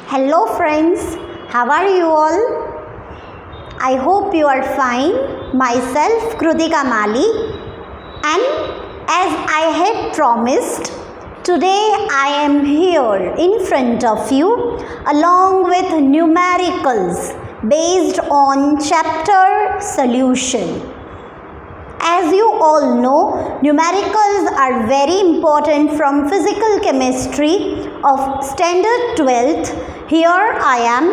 Hello friends, how are you all? I hope you are fine. Myself Krutika Mali, and as I had promised, today I am here in front of you along with numericals based on chapter solution. As you all know, numericals are very important from physical chemistry of standard 12th. Here I am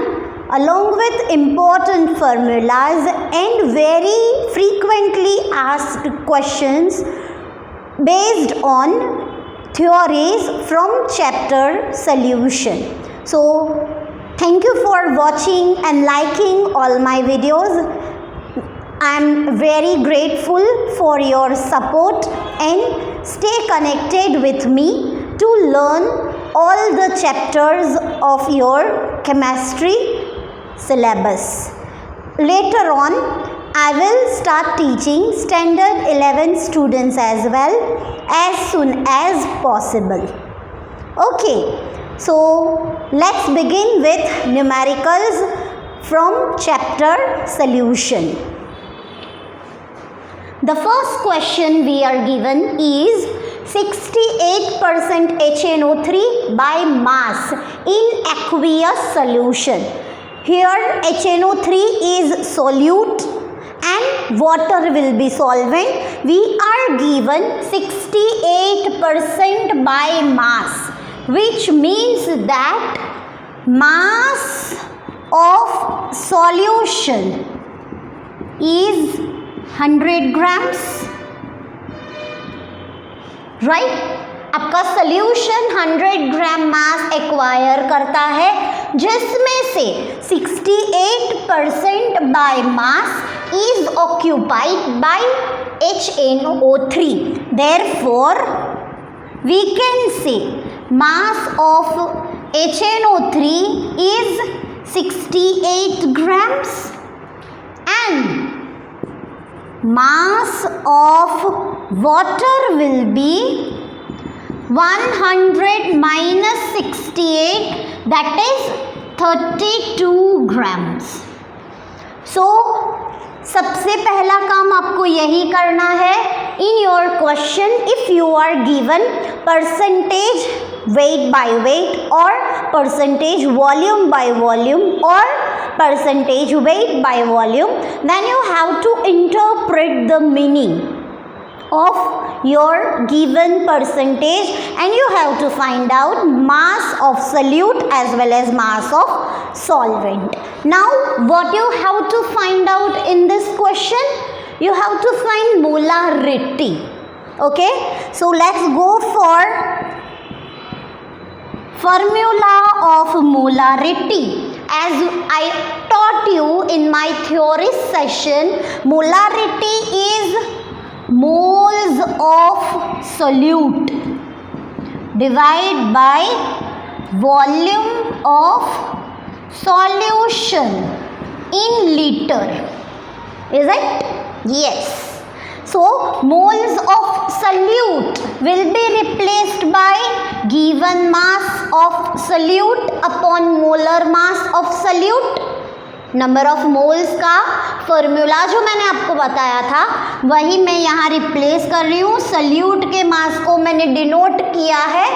along with important formulas and very frequently asked questions based on theories from chapter solution. So thank you for watching and liking all my videos. I am very grateful for your support and stay connected with me to learn all the chapters of your chemistry syllabus. Later on, I will start teaching standard 11 students as well as soon as possible. Okay, so let's begin with numericals from chapter solution. The first question we are given is 68% HNO3 by mass in aqueous solution. Here HNO3 is solute and water will be solvent. We are given 68% by mass, which means that mass of solution is 100 grams, right? आपका solution 100 ग्राम मास acquire करता है, जिसमें से 68% by mass is occupied by HNO3. Therefore, we can say mass of HNO3 is 68 grams and mass of water will be 100 minus 68, that is 32 grams. So सबसे पहला काम आपको यही करना है. In your question, if you are given percentage weight by weight or percentage volume by volume or percentage weight by volume, then you have to interpret the meaning of your given percentage and you have to find out mass of solute as well as mass of solvent. Now what you have to find out in this question? You have to find molarity. Okay, so let's go for formula of molarity. As I taught you in my theory session, molarity is moles of solute divided by volume of solution in liter. Is it? Yes. So moles of solute will be replaced by given mass of solute upon molar mass of solute. Number of moles का formula जो मैंने आपको बताया था वही मैं यहाँ replace कर रही हूँ. सल्यूट के मास को मैंने डिनोट किया है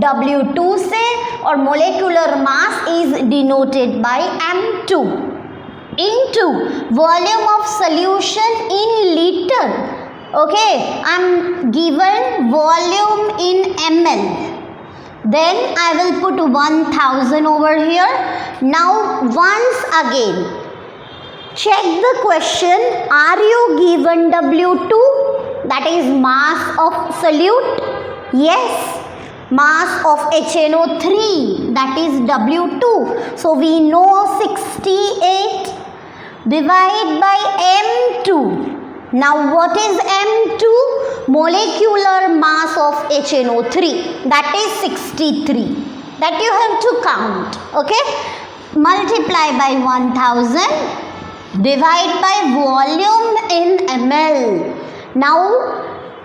W2 से और molecular mass is denoted by M2 into volume of solution in liter. Okay, I'm given volume in ml. Then I will put 1000 over here. Now once again check the question. Are you given W2, that is mass of solute? Yes. Mass of HNO3, that is W2. So we know 68 divided by M2. Now what is M2? Molecular mass of HNO3, that is 63. That you have to count. Okay, multiply by 1000, divide by volume in ml. Now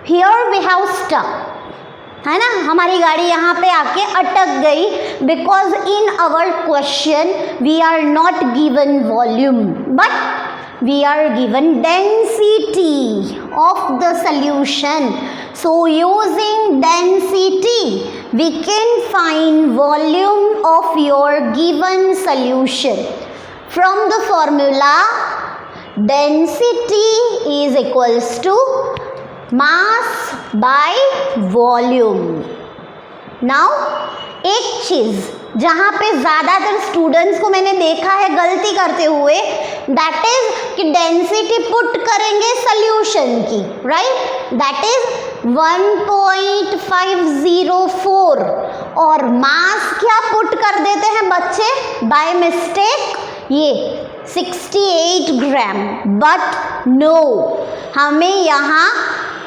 here we have stuck. है ना, हमारी गाड़ी यहाँ पे आके अटक गई because in our question we are not given volume but we are given density of the solution. So using density we can find volume of your given solution. From the formula, density is equals to mass by volume. Now एक चीज़ जहाँ पे ज़्यादातर students को मैंने देखा है गलती करते हुए, दैट इज कि डेंसिटी पुट करेंगे सोल्यूशन की, राइट, दैट इज 1.504 और मास क्या पुट कर देते हैं बच्चे बाय मिस्टेक, ये 68 ग्राम, बट नो, हमें यहाँ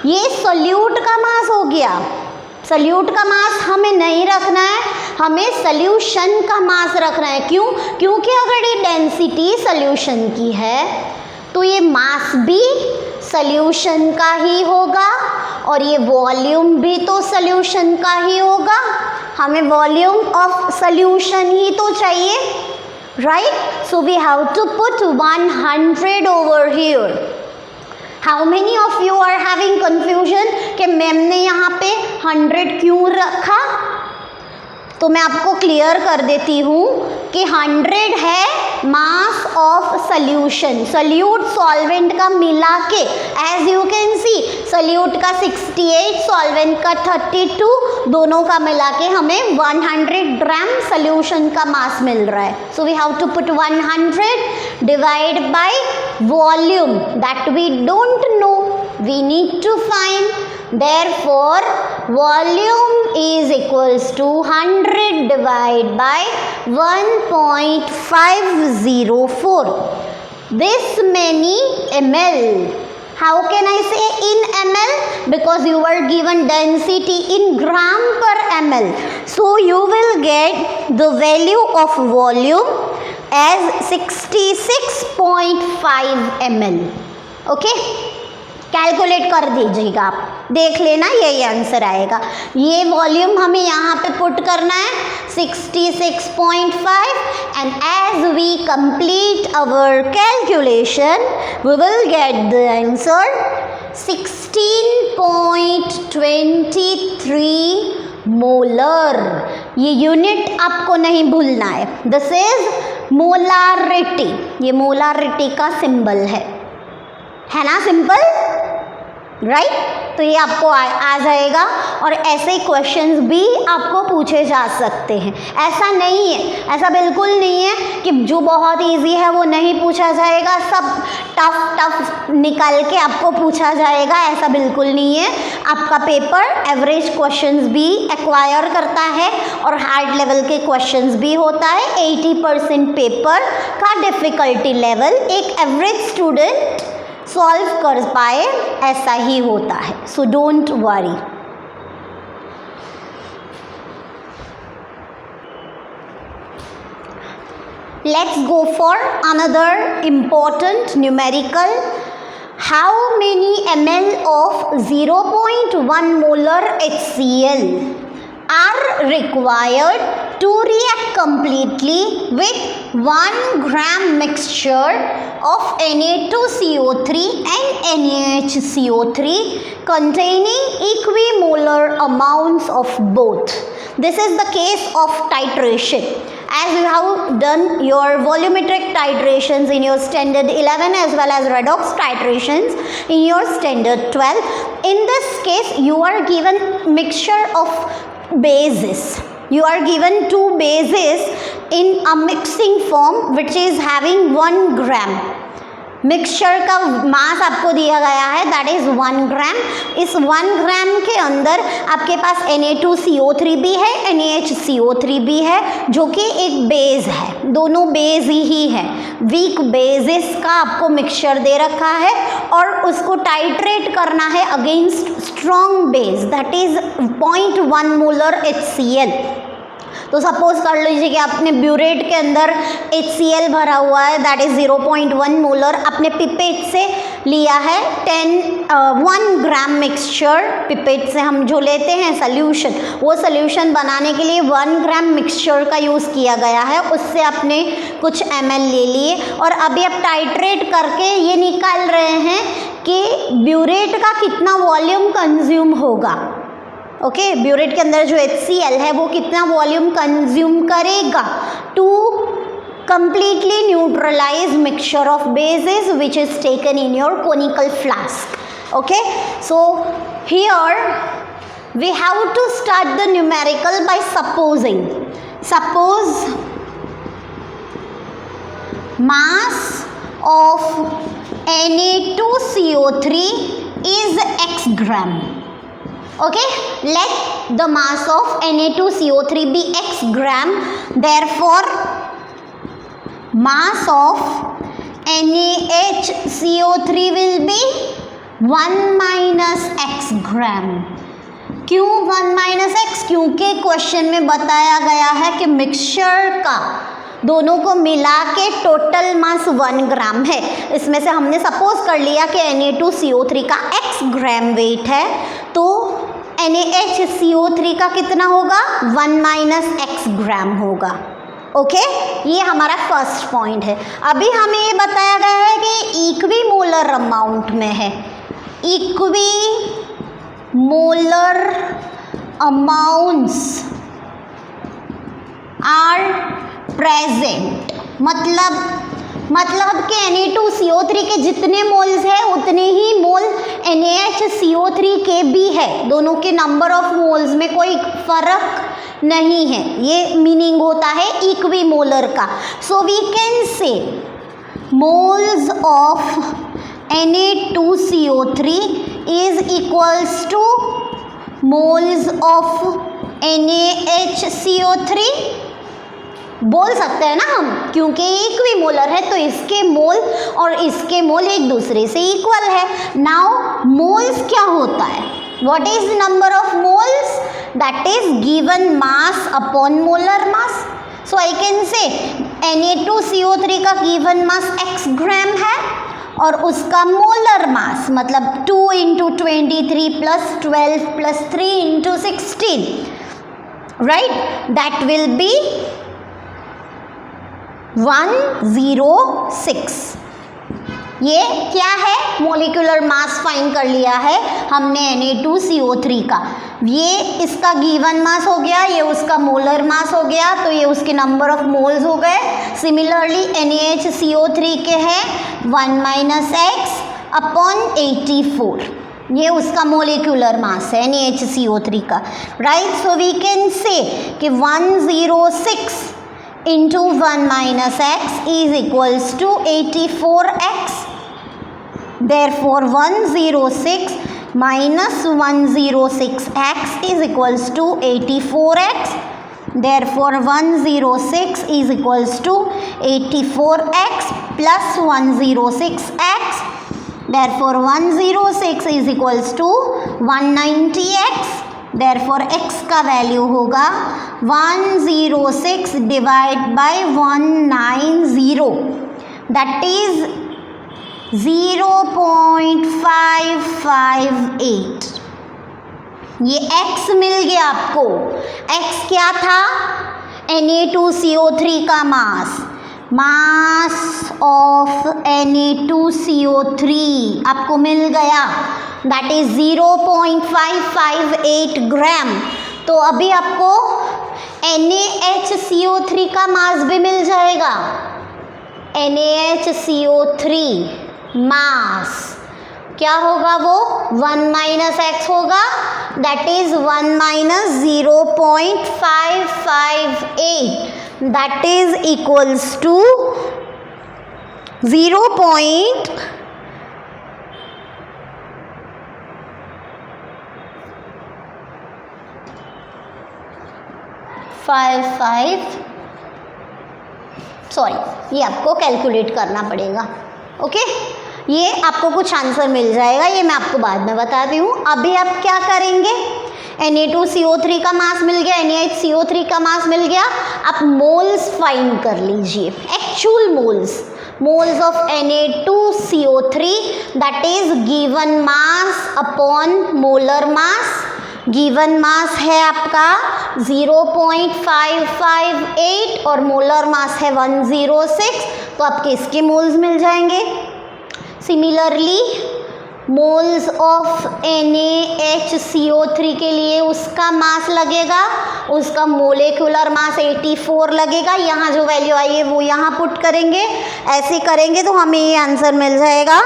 ये सोल्यूट का मास हो गया, सोल्यूट का मास हमें नहीं रखना है, हमें सोल्यूशन का मास रखना है। क्यों? क्योंकि अगर ये डेंसिटी सोल्यूशन की है तो ये मास भी सोल्यूशन का ही होगा और ये वॉल्यूम भी तो सोल्यूशन का ही होगा, हमें वॉल्यूम ऑफ सोल्यूशन ही तो चाहिए, right. So we have to put 100 over here. How many of you are having confusion कि मैम ने यहाँ पे 100 क्यों रखा? तो मैं आपको क्लियर कर देती हूँ कि 100 है mass of solution, solute solvent का मिला के, as you can see solute का 68, सॉल्वेंट का 32, दोनों का मिला के हमें 100 ग्राम सोल्यूशन का मास मिल रहा है। So we have to put 100 divide by volume that we don't know, we need to find, therefore volume is equals to 100 divided by 1.504, this many ml. How can I say in ml? Because you were given density in gram per ml, so you will get the value of volume as 66.5 ml. okay, calculate कर दीजिएगा, आप देख लेना यही answer आएगा। ये volume हमें यहाँ पे पुट करना है 66.5 and as we complete our calculation we will get the answer 16.23 molar. ये यूनिट आपको नहीं भूलना है, दिस इज मोलारिटी, ये मोलारिटी का सिंबल है ना, सिंपल, राइट। तो ये आपको आ जाएगा और ऐसे क्वेश्चंस भी आपको पूछे जा सकते हैं। ऐसा नहीं है, ऐसा बिल्कुल नहीं है कि जो बहुत इजी है वो नहीं पूछा जाएगा, सब टफ निकाल के आपको पूछा जाएगा, ऐसा बिल्कुल नहीं है। आपका पेपर एवरेज क्वेश्चंस भी एक्वायर करता है और हार्ड लेवल के क्वेश्चंस भी होता है। 80% पेपर का डिफ़िकल्टी लेवल एक एवरेज स्टूडेंट सॉल्व कर पाए, ऐसा ही होता है। So don't worry. Let's go for another important numerical. How many ml of 0.1 molar HCl are required to react completely with 1 gram mixture of Na2CO3 and NaHCO3 containing equimolar amounts of both? This is the case of titration. As you have done your volumetric titrations in your standard 11 as well as redox titrations in your standard 12, in this case you are given mixture of bases. You are given 2 bases in a mixing form which is having 1 gram. Mixture का मास आपको दिया गया है that is 1 ग्राम। इस 1 ग्राम के अंदर आपके पास Na2CO3 भी है, NaHCO3 भी है, जो कि एक बेस है, दोनों बेस ही है। वीक बेसिस का आपको मिक्सचर दे रखा है और उसको टाइट्रेट करना है against strong base that is 0.1 molar HCl। तो सपोज कर लीजिए कि आपने ब्यूरेट के अंदर HCl भरा हुआ है, दैट इज 0.1 मोलर, आपने पिपेट से लिया है 1 ग्राम मिक्सचर। पिपेट से हम जो लेते हैं सोल्यूशन, वो सोल्यूशन बनाने के लिए 1 ग्राम मिक्सचर का यूज़ किया गया है, उससे आपने कुछ ml ले लिए और अभी आप टाइट्रेट करके ये निकाल रहे हैं कि ब्यूरेट का कितना वॉल्यूम कंज्यूम होगा। ओके, ब्यूरेट के अंदर जो HCl है वो कितना वॉल्यूम कंज्यूम करेगा to completely neutralize mixture of bases which is taken in your conical flask. Okay, so here we have to start the numerical by supposing, suppose mass of Na2CO3 is x gram. Okay, let the mass of Na2CO3 be x gram, therefore mass of NaHCO3 will be 1 minus x gram. क्यों 1 minus x? क्योंकि question में बताया गया है कि mixture का दोनों को मिला के टोटल मास 1 ग्राम है। इसमें से हमने सपोज कर लिया कि Na2CO3 का x ग्राम वेट है, तो NaHCO3 का कितना होगा? 1 minus x ग्राम होगा। ओके, ये हमारा फर्स्ट पॉइंट है। अभी हमें ये बताया गया है कि इक्वी मोलर अमाउंट में है, equimolar amounts are present, मतलब कि Na2CO3 के जितने मोल्स है उतने ही मोल NaHCO3 के भी है, दोनों के नंबर ऑफ मोल्स में कोई फर्क नहीं है, ये मीनिंग होता है इक्वी मोलर का। So we can say moles of Na2CO3 is equals to moles of NaHCO3 बोल सकते हैं ना हम, क्योंकि इक्वी मोलर है तो इसके मोल और इसके मोल एक दूसरे से इक्वल है। नाउ मोल्स क्या होता है? What is the number of moles? That is given mass upon molar mass. So I can say Na2CO3 का given mass x ग्राम है और उसका मोलर मास मतलब 2 into 23 plus 12 plus 3 into 16, right? That will be 106। ये क्या है? Molecular mass find कर लिया है हमने Na2CO3 का, ये इसका गिवन मास हो गया, ये उसका मोलर मास हो गया, तो ये उसके नंबर ऑफ मोल्स हो गए। सिमिलरली NaHCO3 के हैं 1 minus x अपॉन 84, ये उसका मोलिकुलर मास है NaHCO3 का, राइट। सो वी कैन से कि 106 into 1 minus x is equals to 84x. Therefore 106 minus 106x is equals to 84x. Therefore 106 is equals to 84x plus 106x. Therefore 106 is equals to 190x. Therefore x का value होगा 106 divide by 190, that is 0.558। ये x मिल गया आपको। x क्या था? Na2CO3 का mass of Na2CO3 आपको मिल गया, दैट इज 0.558 ग्राम। तो अभी आपको NaHCO3 का मास भी मिल जाएगा। NaHCO3 मास क्या होगा? वो 1 minus x होगा, that is 1 minus 0.558, that is equals to 0.55, sorry, ये आपको कैलकुलेट करना पड़ेगा। ओके, ये आपको कुछ आंसर मिल जाएगा, ये मैं आपको बाद में बताती हूँ। अभी आप क्या करेंगे? Na2CO3 का मास मिल गया, NaHCO3 का मास मिल गया। आप मोल्स फाइंड कर लीजिए, actual moles of Na2CO3 that is given mass upon molar mass. Given mass है आपका 0.558 और मोलर मास है 106, तो आपके इसके मोल्स मिल जाएंगे। सिमिलरली मोल्स ऑफ NaHCO3 के लिए उसका मास लगेगा, उसका मोलेकुलर मास 84 लगेगा। यहाँ जो वैल्यू आई है वो यहाँ पुट करेंगे, ऐसे करेंगे तो हमें ये आंसर मिल जाएगा।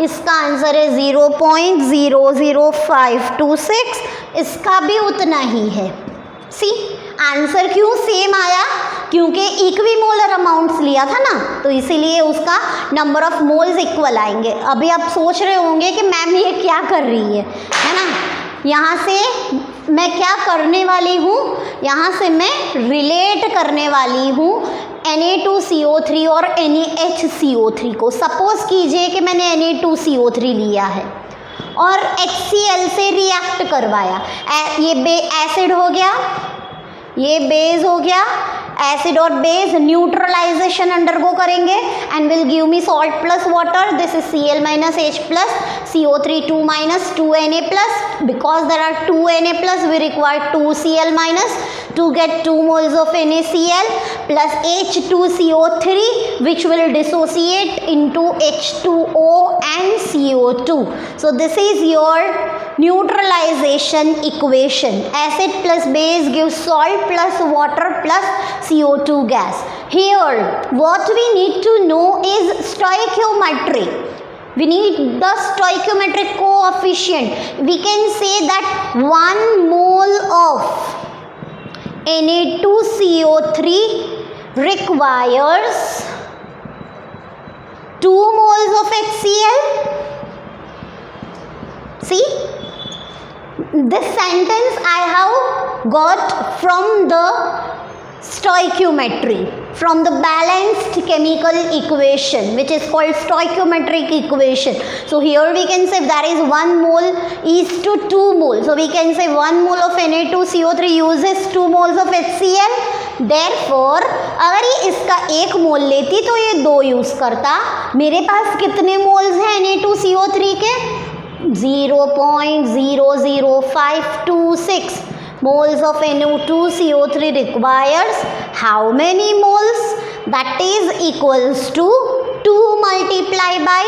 इसका आंसर है 0.00526, इसका भी उतना ही है। सी आंसर क्यों सेम आया? क्योंकि इक्विमोलर अमाउंट्स लिया था ना, तो इसीलिए उसका नंबर ऑफ मोल्स इक्वल आएंगे। अभी आप सोच रहे होंगे कि मैम ये क्या कर रही है ना। यहाँ से मैं क्या करने वाली हूँ, यहाँ से मैं रिलेट करने वाली हूँ Na2CO3 और NaHCO3 को। सपोज कीजिए कि मैंने Na2CO3 लिया है और HCl से रिएक्ट करवाया। ये एसिड हो गया, ये बेस हो गया। एसिड और बेस न्यूट्रलाइजेशन अंडरगो करेंगे and will give me salt plus water. This is Cl minus H plus CO3 2 minus 2Na plus. Because there are 2Na plus, we require 2Cl minus to get 2 moles of NaCl plus H2CO3, which will dissociate into H2O and CO2. So this is your neutralization equation. Acid plus base gives salt plus water plus CO2 gas. Here what we need to know is stoichiometry. We need the stoichiometric coefficient. We can say that 1 mole of Na2CO3 requires 2 moles of HCl. See, this sentence I have got from the stoichiometry, from the balanced chemical equation which is called stoichiometric equation. So here we can say there is 1 mole is to 2 moles. So we can say 1 mole of Na2CO3 uses 2 moles of HCl. Therefore अगर ये इसका 1 मोल लेती तो ये 2 use करता। मेरे पास कितने moles हैं Na2CO3 के? 0.00526 moles of Na2CO3 requires how many moles? That is equals to 2 multiplied by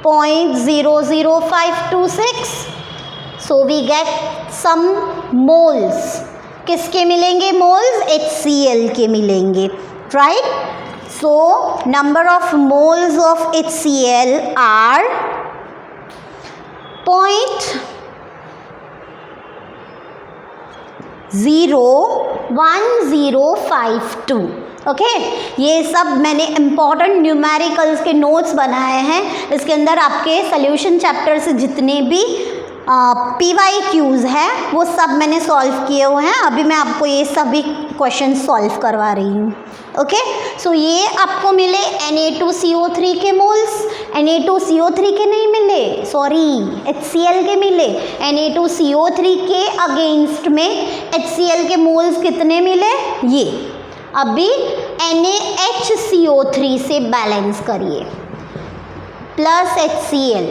0.00526. So we get some moles. किसके मिलेंगे मोल्स? HCl के मिलेंगे, right? So number of moles of HCl are 0.1052. Okay, ये सब मैंने important numericals के notes बनाए हैं। इसके अंदर आपके सोल्यूशन चैप्टर से जितने भी PYQs हैं वो सब मैंने सॉल्व किए हुए हैं। अभी मैं आपको ये सभी क्वेश्चन सॉल्व करवा रही हूँ। ओके, सो ये आपको मिले Na2CO3 के मोल्स। Na2CO3 के नहीं मिले, सॉरी HCl के मिले। Na2CO3 के अगेंस्ट में HCl के मोल्स कितने मिले? ये। अभी NaHCO3 से बैलेंस करिए, plus HCl,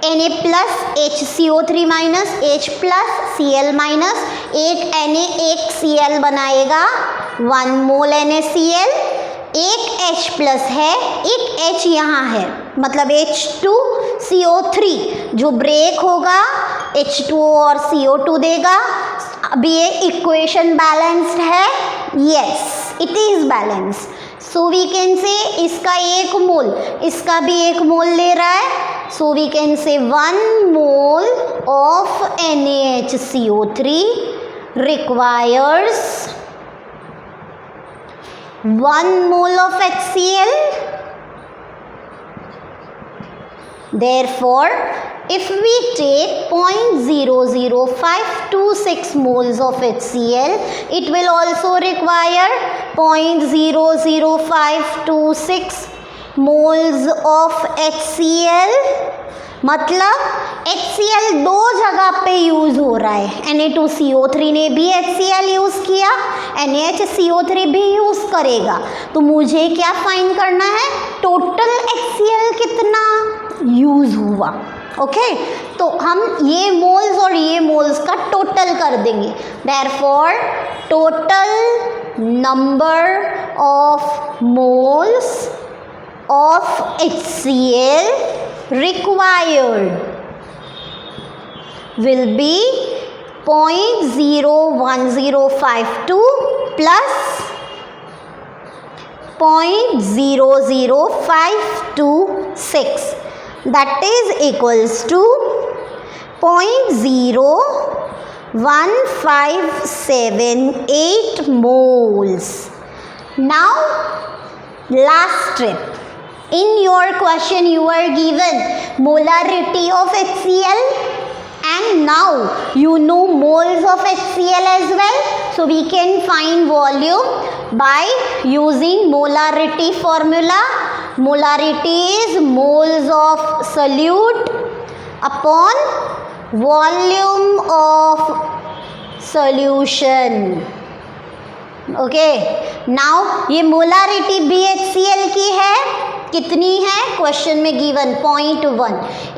Na plus HCO3 minus H plus Cl minus, एक Na एक Cl बनाएगा, 1 मोल NaCl, एक H प्लस है, एक H यहाँ है, मतलब H2CO3 जो ब्रेक होगा H2O और CO2 देगा। अभी ये इक्वेशन बैलेंस्ड है? Yes, it is balanced. So we can say इसका 1 मोल, इसका भी 1 मोल ले रहा है। So we can say 1 mole of NaHCO3 requires 1 mole of HCl. Therefore, if we take 0.00526 moles of HCl, it will also require 0.00526 moles of HCl मतलब HCl दो जगह पे यूज़ हो रहा है। Na2CO3 ने भी HCl यूज़ किया, NaHCO3 भी यूज़ करेगा। तो मुझे क्या फाइंड करना है, टोटल HCl कितना यूज़ हुआ। ओके, तो हम ये मोल्स और ये मोल्स का टोटल कर देंगे। Therefore total number of moles of HCl required will be 0.01052 plus 0.00526, that is equals to 0.1578 moles. Now last step. In your question you are given molarity of HCl and now you know moles of HCl as well. So we can find volume by using molarity formula. Molarity is moles of solute upon volume of solution. Okay, now ये molarity भी HCl की है, कितनी है, question में given 0.1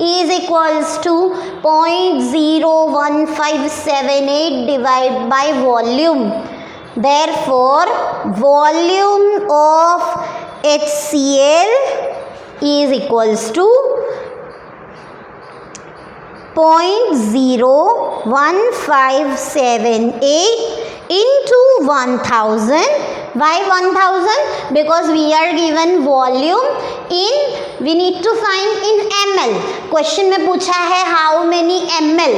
is equals to 0.01578 divide by volume. Therefore volume of HCl is equals to 0.01578 into 1000. Why 1000? Because we are given volume in, we need to find in ml. Question में पूछा है how many ml,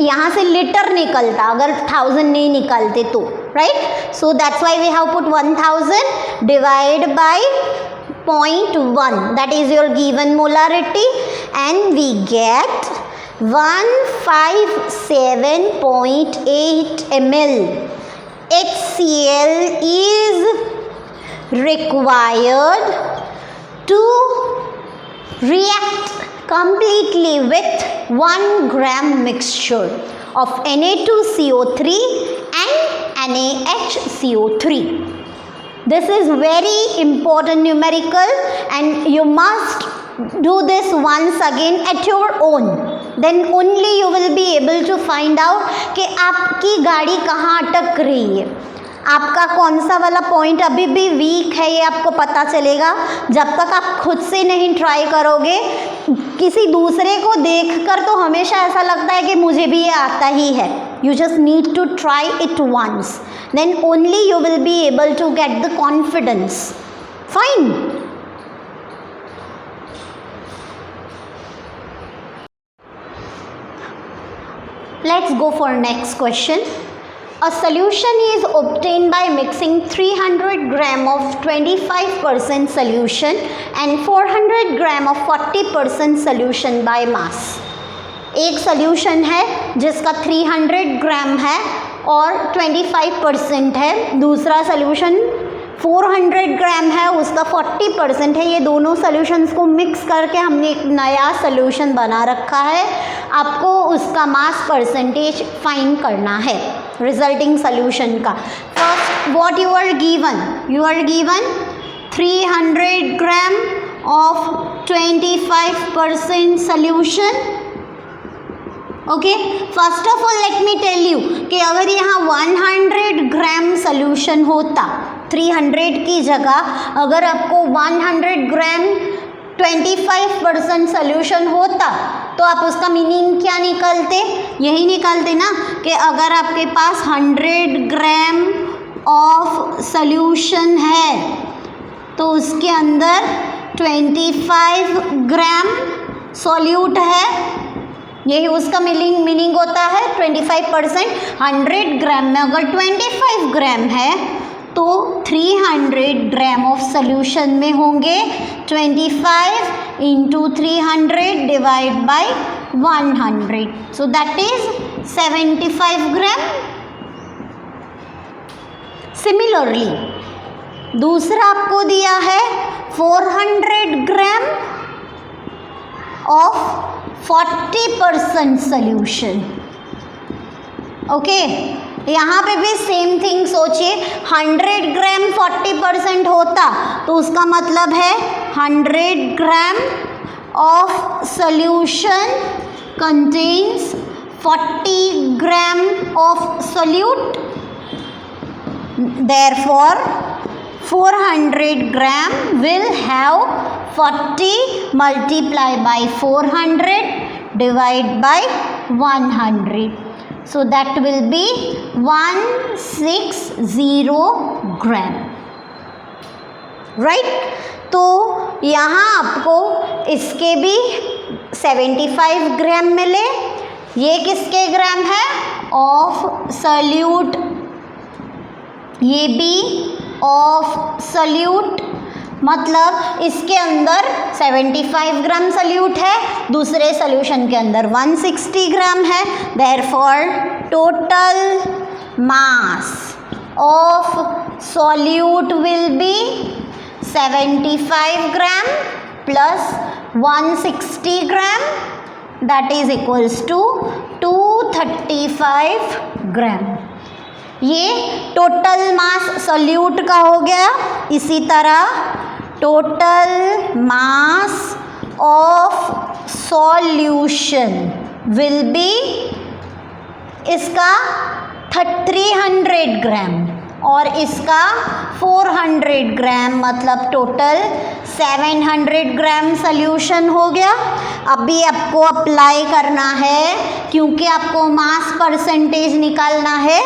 यहाँ से litre निकलता अगर 1000 नहीं निकालते तो, right. So that's why we have put 1000 divide by 0.1, that is your given molarity and we get 157.8 ml. HCl is required to react completely with 1 gram mixture of Na2CO3 and NaHCO3. This is very important numerical and you must do this once again at your own. Then only you will be able to find out कि आपकी गाड़ी कहाँ अटक रही है, आपका कौन सा वाला पॉइंट अभी भी वीक है, ये आपको पता चलेगा जब तक आप खुद से नहीं ट्राई करोगे। किसी दूसरे को देखकर तो हमेशा ऐसा लगता है कि मुझे भी ये आता ही है। You just need to try it once, then only you will be able to get the confidence. Fine. Let's go for next question. A solution is obtained by mixing 300 gram of 25% solution and 400 gram of 40% solution by mass. एक solution है जिसका 300 ग्राम है और 25% है, दूसरा solution 400 ग्राम है उसका 40% है। ये दोनों सॉल्यूशंस को मिक्स करके हमने एक नया सॉल्यूशन बना रखा है। आपको उसका मास परसेंटेज फाइंड करना है रिजल्टिंग सॉल्यूशन का। First what you are given 300 gram of 25% solution. Okay, first of all let me tell you कि अगर यहाँ 100 ग्राम सॉल्यूशन होता, 300 की जगह अगर आपको 100 ग्राम 25% सॉल्यूशन होता तो आप उसका मीनिंग क्या निकालते, यही निकालते ना कि अगर आपके पास 100 ग्राम ऑफ सॉल्यूशन है तो उसके अंदर 25 ग्राम सॉल्यूट है, यही उसका मीनिंग होता है 25%। 100 ग्राम में अगर 25 ग्राम है तो 300 ग्राम ऑफ सॉल्यूशन में होंगे 25 into 300 divide by 100, so that is 75 gram. Similarly दूसरा आपको दिया है 400 ग्राम ऑफ 40% सोल्यूशन। ओके, यहाँ पे भी सेम थिंग सोचिए, 100 ग्राम 40% होता तो उसका मतलब है 100 gram of solution contains 40 gram of solute, therefore 400 gram will have 40 multiply by 400 divide by 100, so that will be 160 gram, right? तो यहाँ आपको इसके भी 75 ग्राम मिले, ये किसके ग्राम है? ऑफ सोल्यूट, ये भी ऑफ सोल्यूट, मतलब इसके अंदर 75 ग्राम सोल्यूट है, दूसरे सोल्यूशन के अंदर 160 ग्राम है, therefore total mass of solute will be 75 gram plus 160 gram, that is equals to 235 gram. ये टोटल मास सोल्यूट का हो गया। इसी तरह total mass of solution will be, इसका 300 ग्राम और इसका 400 ग्राम, मतलब टोटल 700 ग्राम सोल्यूशन हो गया। अभी आपको अप्लाई करना है, क्योंकि आपको मास परसेंटेज निकालना है।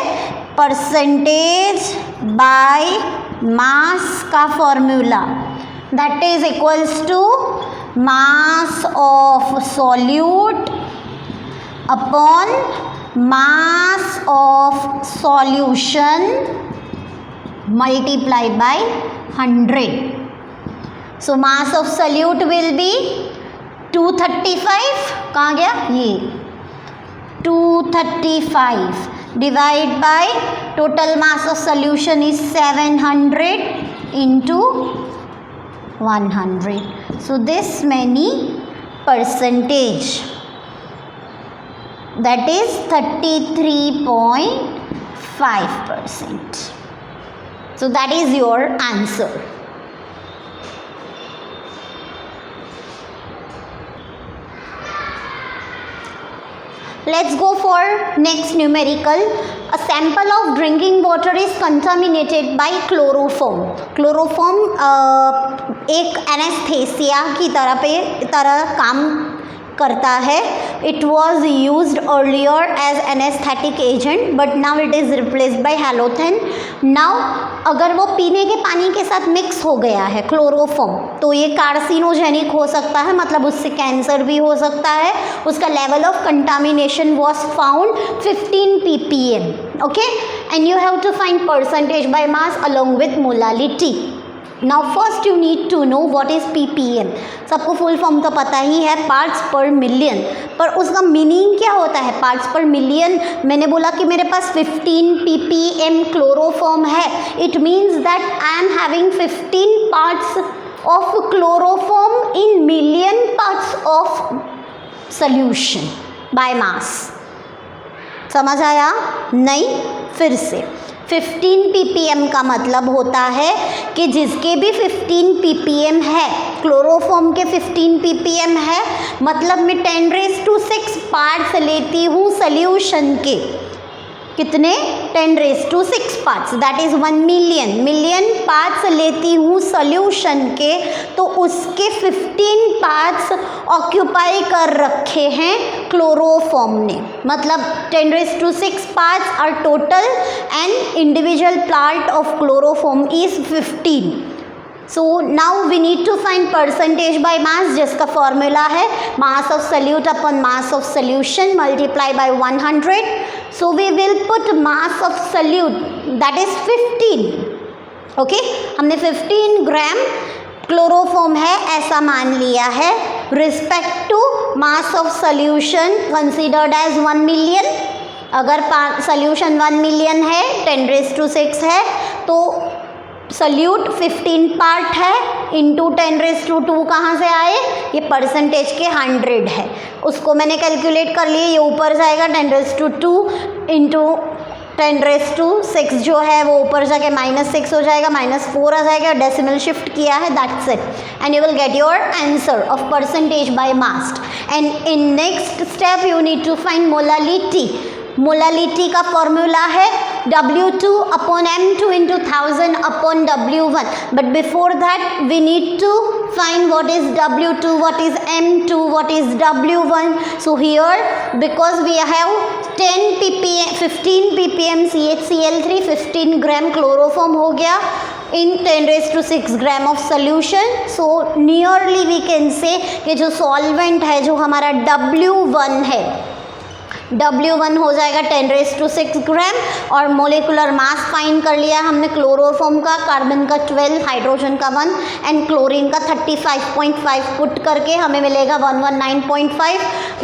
परसेंटेज बाय मास का formula, that is equals to mass of solute upon mass of solution multiply by 100। So mass of solute will be 235, कहाँ गया ये 235 divide by total mass of solution is 700 into 100, so this many percentage, that is 33.5%. So that is your answer. Let's go for next numerical. A sample of drinking water is contaminated by chloroform. Chloroform एक anaesthesia की तरह काम करता है. It was used earlier as anesthetic agent, but now it is replaced by halothane. Now अगर वो पीने के पानी के साथ मिक्स हो गया है क्लोरोफॉर्म, तो ये कार्सिनोजेनिक हो सकता है, मतलब उससे कैंसर भी हो सकता है. उसका level of contamination was found 15 ppm. Okay, and you have to find percentage by mass along with molality. Now first you need to know what is ppm. सबको फुल फॉर्म तो पता ही है, पार्ट्स पर मिलियन, पर उसका meaning क्या होता है पार्ट्स पर मिलियन? मैंने बोला कि मेरे पास 15 ppm क्लोरोफॉर्म है, it means that I am having 15 parts of chloroform in million parts of solution by mass. समझ आया? नहीं, फिर से 15 ppm का मतलब होता है कि जिसके भी 15 ppm है, क्लोरोफॉर्म के 15 ppm है, मतलब मैं 10⁶ पार्ट्स लेती हूँ सोल्यूशन के. कितने? 10⁶ parts, that is 1 million. Million parts लेती हूँ सोल्यूशन के, तो उसके 15 पार्ट्स ऑक्यूपाई कर रखे हैं क्लोरोफॉर्म ने. मतलब 10⁶ parts are total and individual part of chloroform is 15. So now we need to find percentage by mass, जिसका फॉर्मूला है mass of solute upon mass of solution multiply by 100. So we will put mass of solute, that is 15. Okay, हमने 15 gram chloroform है ऐसा मान लिया है. Respect to mass of solution considered as 1 million. अगर solution 1 million है, 10⁶ है, तो सल्यूट 15 पार्ट है, इंटू 10⁻², कहाँ से आए, ये परसेंटेज के 100 है, उसको मैंने कैलकुलेट कर लिए, ये ऊपर जाएगा 10⁻² इंटू 10⁻6 जो है वो ऊपर जाके -6 हो जाएगा, -4 आ जाएगा, डेसिमल शिफ्ट किया है, that's it, and you will get your answer of percentage by mass. And in next step you need to find molality. Molality का फॉर्मूला है W2 upon M2 into 1000 upon W1. But before that we need to find what is W2, what is M2, what is W1. So here because we have 10 ppm 15 ppm CHCl3, 15 gram chloroform हो गया in 10⁻6 gram of solution. So nearly we can say कि जो solvent है जो हमारा W1 है, W1 हो जाएगा 10⁻6 ग्राम. और मोलिकुलर मास फाइंड कर लिया हमने क्लोरोफॉर्म का, कार्बन का 12, हाइड्रोजन का 1 एंड क्लोरीन का 35.5 पुट करके हमें मिलेगा 119.5.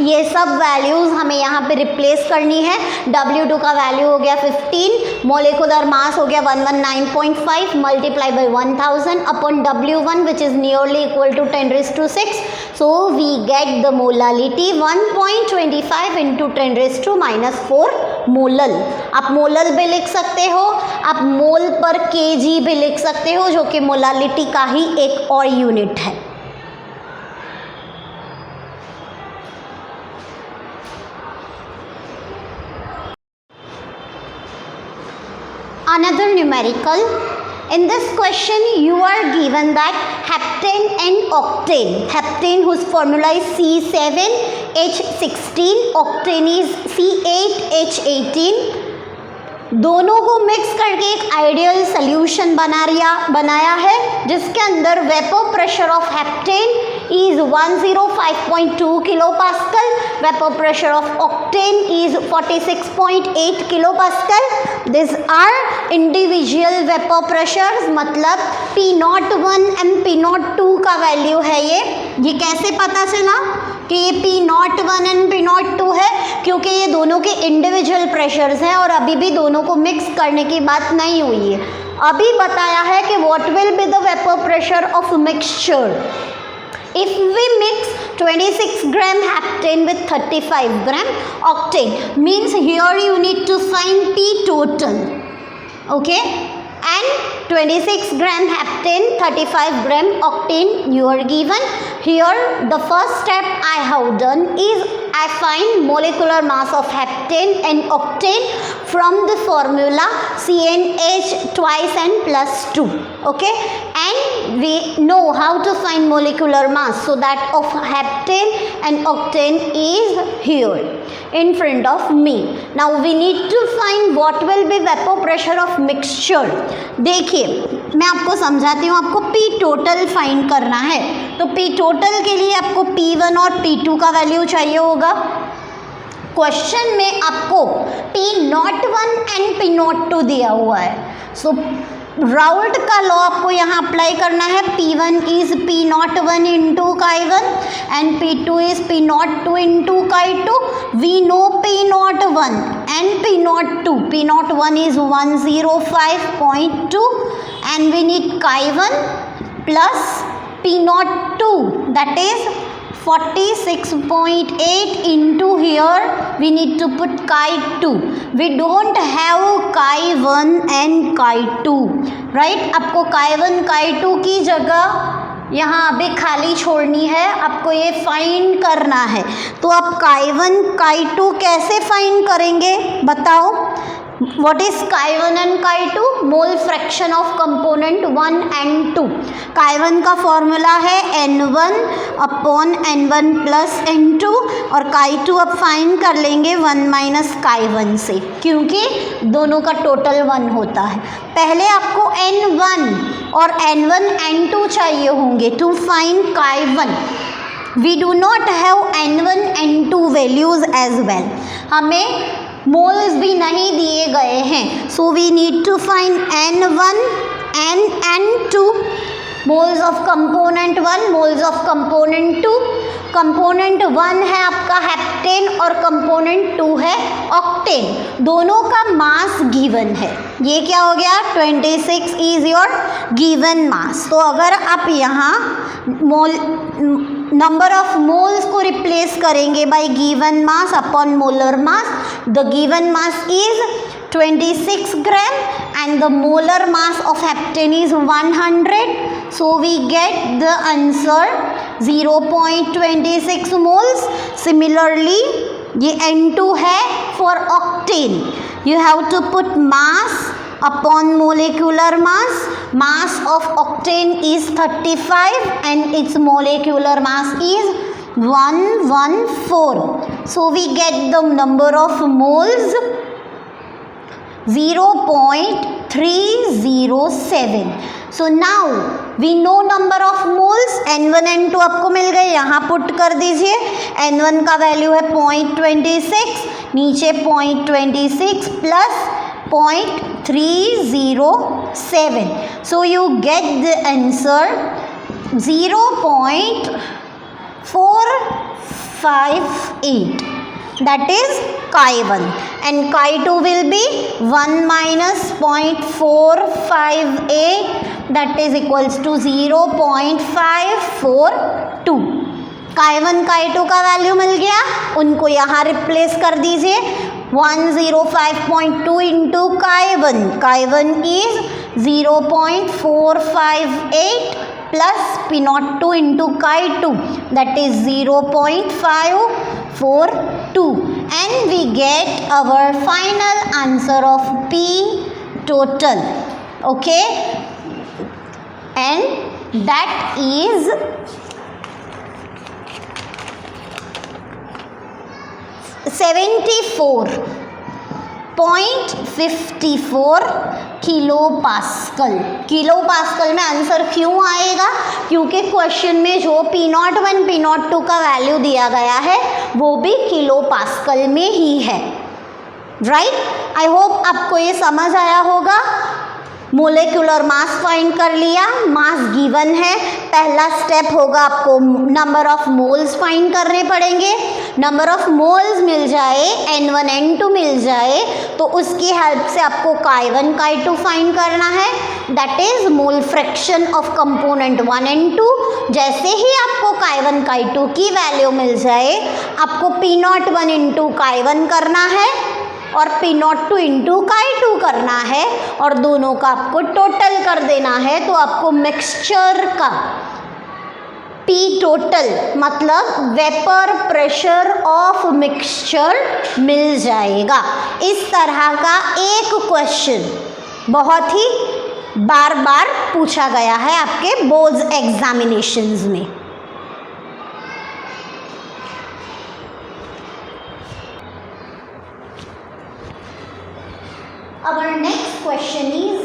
ये सब वैल्यूज़ हमें यहाँ पे रिप्लेस करनी है. W2 का वैल्यू हो गया 15, मोलिकुलर मास हो गया 119.5 multiply by 1000 upon W1 which is nearly equal to 10⁻6. So we get the molality 1.25 into 10⁻⁻4 molal. आप मोलल भी लिख सकते हो, आप मोल पर केजी भी लिख सकते हो, जो कि मोलालिटी का ही एक और यूनिट है. Another numerical. In this question you are given that heptane and octane. Heptane whose formula is C7H16, octane is C8H18. दोनों को मिक्स करके एक आइडियल सोल्यूशन बनाया है जिसके अंदर vapour pressure of heptane is 105.2 kilopascal, vapor pressure of octane is 46.8 kilopascal. These are individual vapor pressures, मतलब P01 and P02 का वैल्यू है ये कैसे पता चला कि ये P01 एंड P02 है, क्योंकि ये दोनों के इंडिविजुअल प्रेशर्स हैं और अभी भी दोनों को मिक्स करने की बात नहीं हुई है. अभी बताया है कि what will be the vapour pressure of mixture. If we mix 26 gram heptane with 35 gram octane, means here you need to find P total, okay, and 26 gram heptane, 35 gram octane you are given. Here the first step I have done is I find molecular mass of heptane and octane from the formula CnH twice n plus 2, okay, and we know how to find molecular mass. So that of heptane and octane is here in front of me. Now we need to find what will be vapor pressure of mixture. देखिए मैं आपको समझाती हूँ, आपको P total find करना है, तो P total के लिए आपको P1 और P2 का वैल्यू चाहिए होगा. क्वेश्चन में आपको P01 एंड P02 दिया हुआ है. सो राउल्ट का लॉ आपको यहाँ अप्लाई करना है. P1 is P01 into Chi1 and P2 is P02 into Chi2. We know P01 and P02. P01 is 105.2 and we need Chi1 plus P02 that is 46.8 into here we need to put Chi2. We don't have Chi1 and Chi2, right? आपको Chi1 Chi2 की जगह यहाँ अभी खाली छोड़नी है, आपको ये फाइंड करना है. तो आप Chi1 Chi2 कैसे फाइंड करेंगे बताओ. What is Chi1 and Chi2? Mole fraction of component 1 and 2. Chi1 का फॉर्मूला है N1 upon N1 plus N2 और Chi2 अब फाइंड कर लेंगे 1 माइनस Chi1 से, क्योंकि दोनों का टोटल 1 होता है. पहले आपको N1 और N1 N2 चाहिए होंगे to find Chi1. We do not have N1 N2 values as well. हमें मोल्स भी नहीं दिए गए हैं. So we need to find N1 and N2, moles of component 1, moles of component 2. Component 1 है आपका हेप्टेन और कंपोनेंट 2 है ऑक्टेन, दोनों का मास गिवन है। ये क्या हो गया, 26 इज योर गिवन मास। तो अगर आप यहाँ मोल नंबर ऑफ मोल्स को रिप्लेस करेंगे bye given mass upon molar mass, the given mass is 26 gram and the molar mass of heptane is 100. So we get the answer 0.26 moles. Similarly ये N2 है for octane, you have to put mass upon molecular mass. Mass of octane is 35 and its molecular mass is 114. So we get the number of moles 0.307. So now we know number of moles. N1 N2 आपको मिल गए, यहाँ put कर दीजिए। N1 का value है 0.26, नीचे 0.26 plus 0.307. So you get the answer 0.458. That is chi1 and chi2 will be 1 minus 0.458, that is equals to 0.542. chi1 chi2 का value मिल गया, उनको यहाँ रिप्लेस कर दीजिए। 105.2 into chi1 is 0.458 plus P02 into chi2, that is 0.542, and we get our final answer of P total. Okay, and that is 74.54 kilo pascal. Kilo pascal में answer क्यों आएगा, क्योंकि क्वेश्चन में जो P01 P02 का value दिया गया है वो भी किलो पास्कल में ही है। राइट, आई होप आपको ये समझ आया होगा। मोलेकुलर मास फाइंड कर लिया, मास गिवन है। पहला स्टेप होगा आपको नंबर ऑफ मोल्स फाइंड करने पड़ेंगे। नंबर ऑफ मोल्स मिल जाए, N1 N2 मिल जाए, तो उसकी हेल्प से आपको chi1 chi2 फाइंड करना है, that is mole fraction of component 1 and 2। जैसे ही आपको chi1 chi2 की वैल्यू मिल जाए, आपको P01 इंटू chi1 करना है और P02 इंटू chi2 करना है और दोनों का आपको टोटल कर देना है। तो आपको मिक्सचर का P टोटल मतलब वेपर प्रेशर ऑफ मिक्सचर मिल जाएगा। इस तरह का एक क्वेश्चन बहुत ही बार बार पूछा गया है आपके बोर्ड्स एग्जामिनेशंस में। Our next question is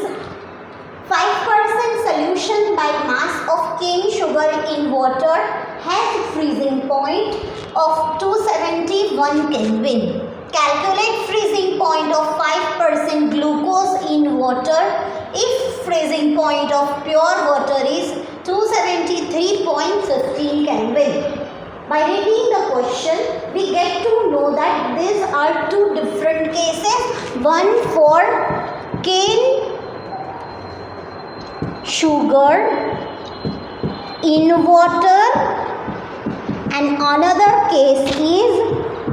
5% solution by mass of cane sugar in water has freezing point of 271 Kelvin. Calculate freezing point of 5% glucose in water if freezing point of pure water is 273.15 Kelvin. By reading the question, we get to know that these are two different cases. One for cane sugar in water and another case is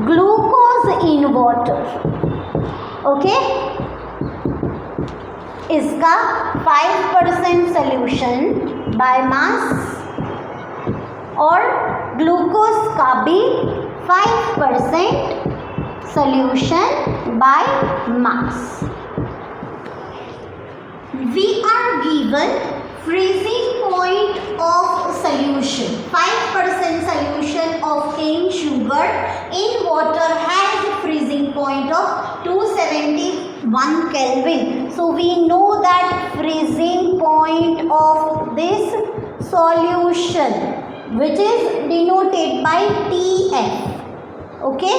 glucose in water. Okay? इसका 5% solution by mass और glucose का भी 5% solution by mass. We are given freezing point of solution. 5% solution of cane sugar in water has freezing point of 271 Kelvin. So we know that freezing point of this solution, which is denoted by TF. Okay,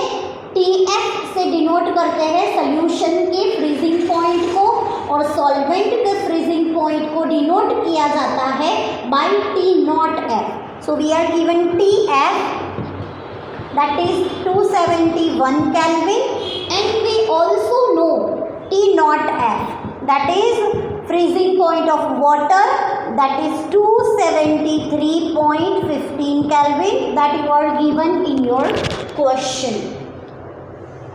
TF से denote करते हैं solution के freezing point को और solvent के freezing point को denote किया जाता है by T0F. So we are given TF that is 271 Kelvin, and we also know T naught F, that is freezing point of water, that is 273.15 Kelvin, that you are given in your question.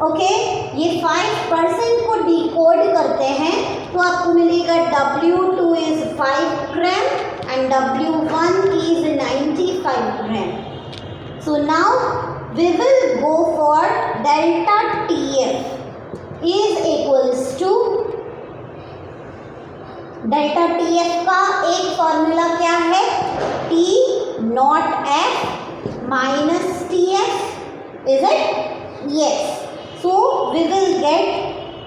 Okay ये 5% को decode करते हैं तो आपको मिलेगा W2 is 5 gram and W1 is 95 gram. So now we will go for delta TF is equals to, delta TF का एक formula क्या है, T not F minus TF, is it? Yes. So we will get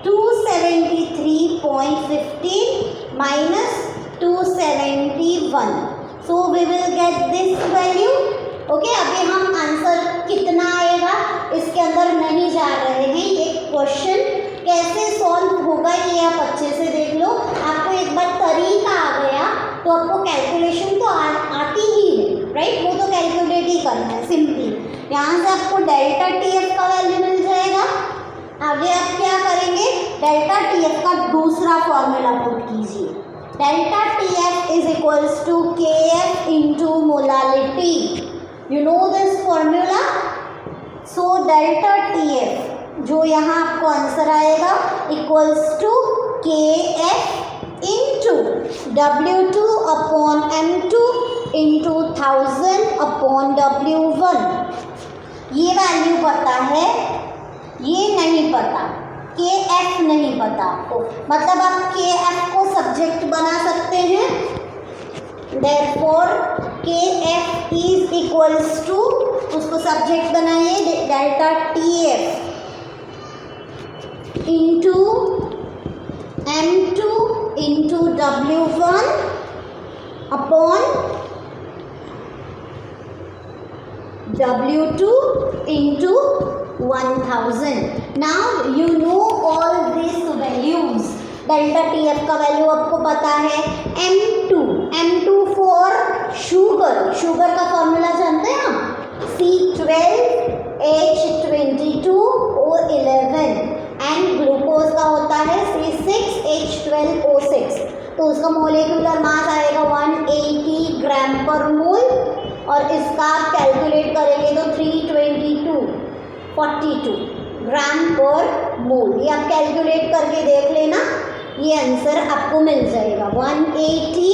273.15 minus 271. So we will get this value. Okay, अभी हम answer कितना आएगा इसके अंदर नहीं जा रहे हैं. ये क्वेश्चन कैसे सॉल्व होगा ये आप अच्छे से देख लो. आपको एक बार तरीका आ गया तो आपको कैलकुलेशन तो आती ही है, राइट? वो तो कैलकुलेट ही करना है सिंपली. यहाँ से आपको डेल्टा TF का वैल्यू मिल जाएगा. आगे आप क्या करेंगे, डेल्टा TF का दूसरा फॉर्मूला पुट कीजिए. Delta TF is equals to KF into molality. You know this formula. So delta TF जो यहाँ आपको आंसर आएगा equals to KF into W2 upon M2 into 1000 upon W1. ये वैल्यू पता है, ये नहीं पता, KF नहीं पता आपको, मतलब आप KF को सब्जेक्ट बना सकते हैं. Therefore KF is equals to, उसको सब्जेक्ट बनाइए, delta TF into M2 into W1 upon W2 into 1000. Now you know all these values. Delta TF का वैल्यू आपको पता है. M2 फॉर शुगर, शुगर का फॉर्मूला जानते हैं हम, C12H22O11, एंड ग्लूकोज का होता है C6H12O6. तो उसका मोलिकुलर मास आएगा 180 ग्राम पर मोल, और इसका आप कैलकुलेट करेंगे तो 322.42 ग्राम पर मोल. ये आप कैलकुलेट करके देख लेना, ये आंसर आपको मिल जाएगा. 180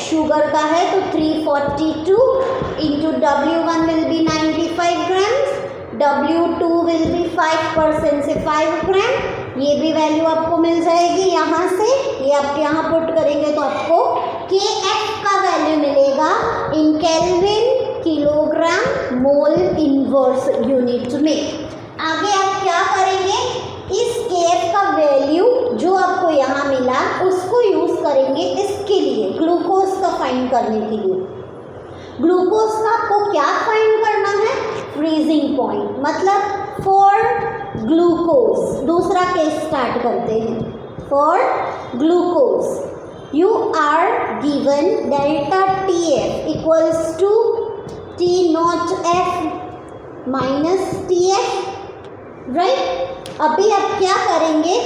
शुगर का है तो 342 into W1 will be 95 grams, W2 will be 5% से 5 ग्राम. ये भी वैल्यू आपको मिल जाएगी यहाँ से. ये आप यहाँ पुट करेंगे तो आपको KF का वैल्यू मिलेगा in kelvin kilogram mole inverse unit में. आगे आप क्या करेंगे, इस KF का वैल्यू जो आपको यहाँ मिला उसको यूज़ करेंगे इसके लिए, ग्लूकोज का फाइंड करने के लिए. ग्लूकोज का आपको क्या फाइंड करना है, फ्रीजिंग पॉइंट, मतलब फॉर ग्लूकोज. दूसरा केस स्टार्ट करते हैं. For glucose you are given delta TF equals to T naught F minus TF, right? अभी आप क्या करेंगे,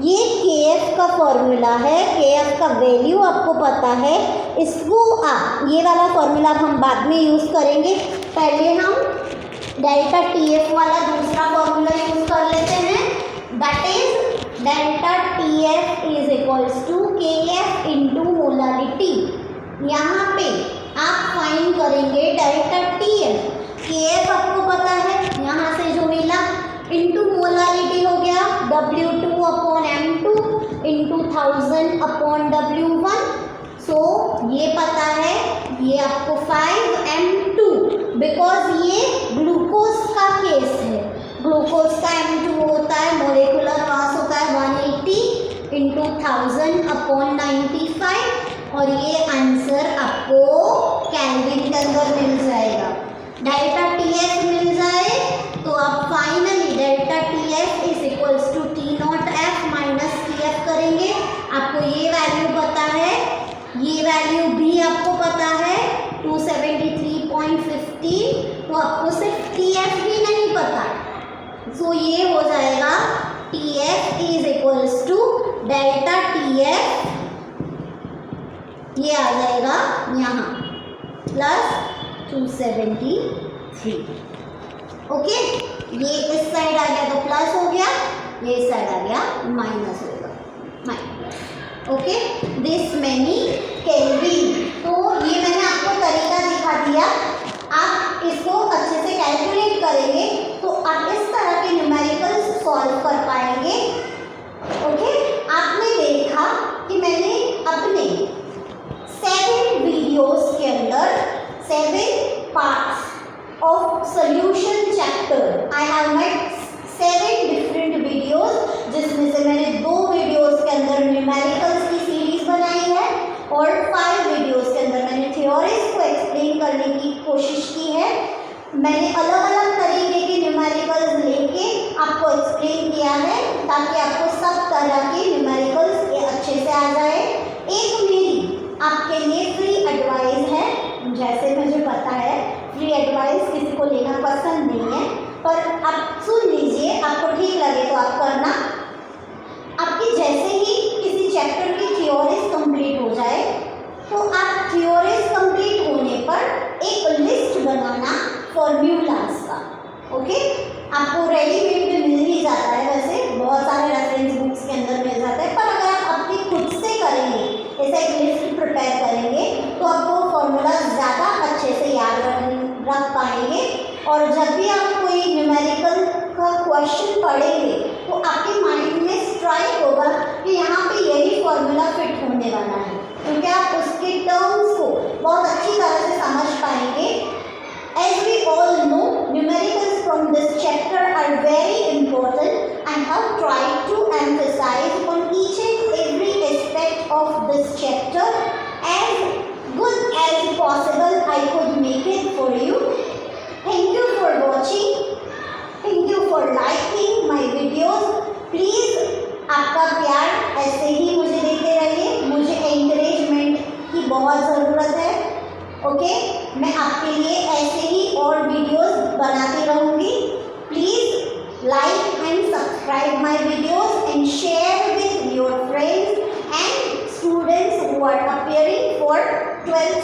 ये KF का फॉर्मूला है, KF का वैल्यू आपको पता है, इसको ये वाला फॉर्मूला हम बाद में यूज़ करेंगे. पहले हम डेल्टा TF वाला दूसरा फॉर्मूला यूज़ कर लेते हैं. That is delta TF is equals to KF into molality. यहाँ पे आप फाइंड करेंगे डेल्टा TF. KF आपको पता है, यहाँ से जो मिला इंटू मोलालिटी हो गया W2 upon M2 into 1000 upon W1. सो ये पता है, ये आपको 5M2, बिकॉज ये ग्लूकोज का केस है. ग्लूकोज का M2 होता है, मोलिकुलर मास होता है 180 इंटू 1000 अपॉन 95, और ये आंसर आपको केल्विन के अंदर मिल जाएगा. डेल्टा TF मिल जाए तो आप finally delta TF is equals to T not F minus TF करेंगे. आपको ये वैल्यू पता है, ये वैल्यू भी आपको पता है 273. 0.15, तो आपको सिर्फ TF ही नहीं पता, सो ये हो जाएगा TF is equals to delta TF, ये आ जाएगा यहाँ प्लस 273। ओके, ये इस साइड आ गया तो प्लस हो गया, ये इस साइड आ गया माइनस होगा, minus. Okay, this many kelvin. तो ये मैंने आपको तरीका दिखा दिया, आप इसको अच्छे से कैलकुलेट करेंगे तो आप इस तरह के न्यूमेरिकल्स सॉल्व कर पाएंगे। ओके, आपने देखा कि मैंने अपने 7 वीडियोस के अंदर 7 parts of solution chapter, I have made 7 different videos, जिसमें से मैंने 2 वीडियोस के अंदर न्यूमेरिकल्स की सीरीज बनाई है और 5 वीडियोस के अंदर मैंने थ्योरीज को एक्सप्लेन करने की कोशिश की है। मैंने अलग अलग तरीके के न्यूमेरिकल्स लेके आपको एक्सप्लेन किया है ताकि आपको सब तरह के न्यूमेरिकल्स ये अच्छे से आ जाए। एक मेरी आपके लिए फ्री एडवाइस है, जैसे मुझे पता है फ्री एडवाइस किसी को लेना पसंद नहीं है, पर आप सुन लीजिए, आपको ठीक लगे तो आप करना। आपकी जैसे ही किसी चैप्टर की थ्योरीज कंप्लीट हो जाए तो आप थ्योरीज कंप्लीट होने पर एक लिस्ट बनाना फॉर्मूलाज का। ओके, आपको रेडीमेड में मिल ही जाता है, वैसे बहुत सारे रेफरेंस बुक्स के अंदर मिल जाता है, पर अगर आप अपनी खुद से करेंगे, ऐसा एक लिस्ट प्रिपेयर करेंगे तो आपको फॉर्मूला ज़्यादा अच्छे से याद रख पाएंगे और जब भी आप कोई न्यूमेरिकल का क्वेश्चन पढ़ेंगे तो आपके माइंड में स्ट्राइक होगा कि यहाँ पे यही फॉर्मूला फिट होने वाला है, क्योंकि आप उसके टर्म्स को बहुत अच्छी तरह से समझ पाएंगे। As we all know, numericals from this chapter are very important. I have tried to emphasize on each and every aspect of this chapter as good as possible. I could make it for you. Thank you for watching. Thank you for liking my videos. Please आपका प्यार ऐसे ही मुझे देते रहिए, मुझे encouragement की बहुत ज़रूरत है। ओके, मैं आपके लिए ऐसे ही और वीडियोस बनाती रहूँगी। Please like and subscribe my videos and share with your friends and students who are appearing for 12th